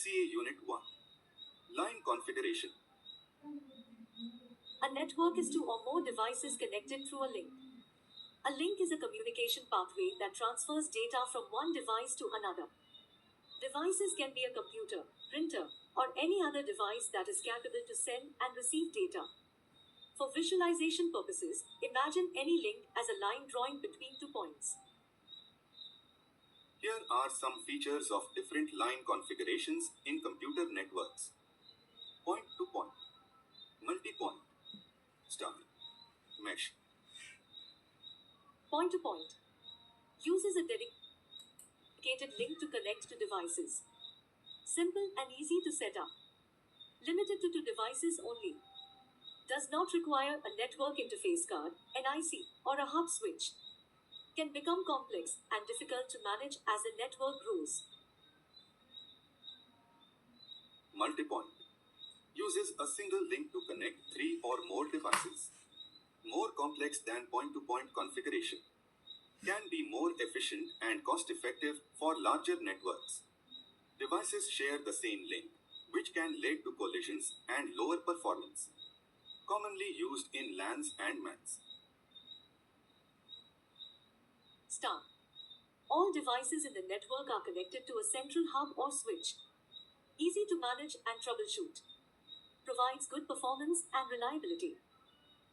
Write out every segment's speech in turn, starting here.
BCA Unit 1. Line configuration. A network is two or more devices connected through a link. A link is a communication pathway that transfers data from one device to another. Devices can be a computer, printer, or any other device that is capable to send and receive data. For visualization purposes, imagine any link as a line drawing between 2 points. Here are some features of different line configurations in computer networks. Point-to-point, multi-point, star, mesh. Point-to-point uses a dedicated link to connect to devices. Simple and easy to set up. Limited to 2 devices only. Does not require a network interface card, NIC, or a hub switch. Can become complex and difficult to manage as the network grows. Multi-point uses a single link to connect 3 or more devices. More complex than point-to-point configuration. Can be more efficient and cost-effective for larger networks. Devices share the same link, which can lead to collisions and lower performance. Commonly used in LANs and MANs. Star. All devices in the network are connected to a central hub or switch. Easy to manage and troubleshoot. Provides good performance and reliability.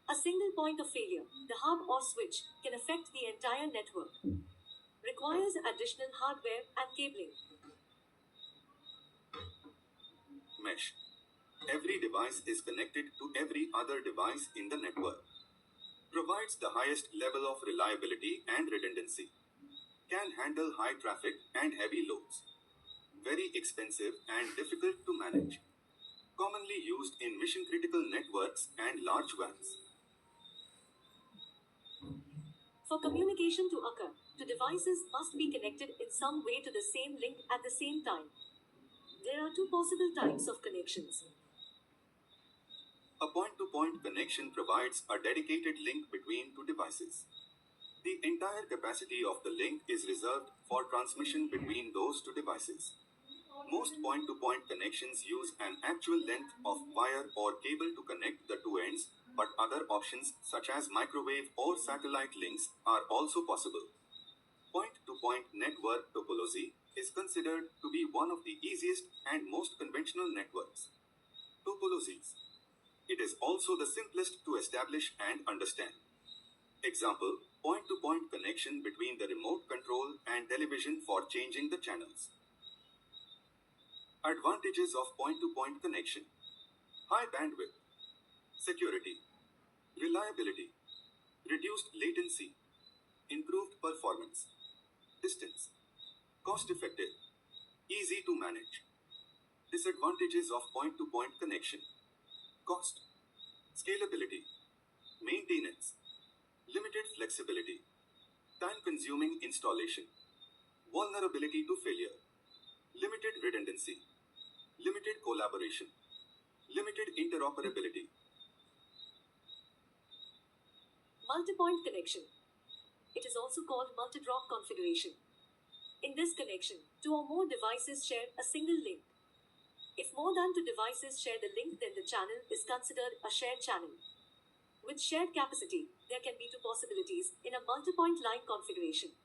A single point of failure, the hub or switch, can affect the entire network. Requires additional hardware and cabling. Mesh. Every device is connected to every other device in the network. Provides the highest level of reliability and redundancy. Can handle high traffic and heavy loads. Very expensive and difficult to manage. Commonly used in mission-critical networks and large WANs. For communication to occur, the devices must be connected in some way to the same link at the same time. There are 2 possible types of connections. A point-to-point connection provides a dedicated link between 2 devices. The entire capacity of the link is reserved for transmission between those 2 devices. Most point-to-point connections use an actual length of wire or cable to connect the 2 ends, but other options such as microwave or satellite links are also possible. Point-to-point network topology is considered to be one of the easiest and most conventional networks topologies. It is also the simplest to establish and understand. Example, point-to-point connection between the remote control and television for changing the channels. Advantages of point-to-point connection. High bandwidth. Security. Reliability. Reduced latency. Improved performance. Distance. Cost-effective. Easy to manage. Disadvantages of point-to-point connection. Cost. Scalability. Maintenance. Limited flexibility. Time-consuming installation. Vulnerability to failure. Limited redundancy. Limited collaboration. Limited interoperability. Multi-point connection. It is also called multi-drop configuration. In this connection, 2 or more devices share a single link. If more than 2 devices share the link, then the channel is considered a shared channel. With shared capacity, there can be 2 possibilities in a multi-point line configuration.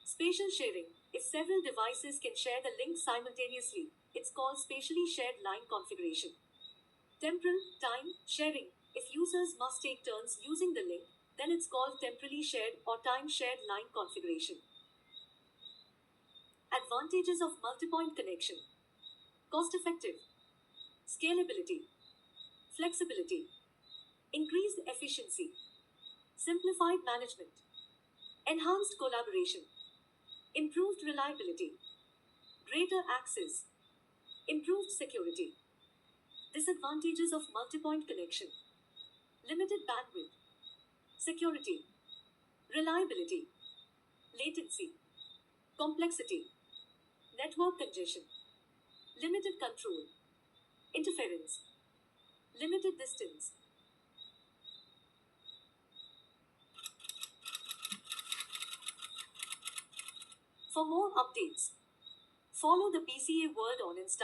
Spatial sharing. If several devices can share the link simultaneously, it's called spatially shared line configuration. Temporal, time, sharing. If users must take turns using the link, then it's called temporally shared or time shared line configuration. Advantages of multi-point connection. Cost-effective. Scalability. Flexibility. Increased efficiency. Simplified management. Enhanced collaboration. Improved reliability. Greater access. Improved security. Disadvantages of multi-point connection. Limited bandwidth. Security. Reliability. Latency. Complexity. Network congestion. Limited control. Interference. Limited distance. For more updates, follow the BCA World on Instagram.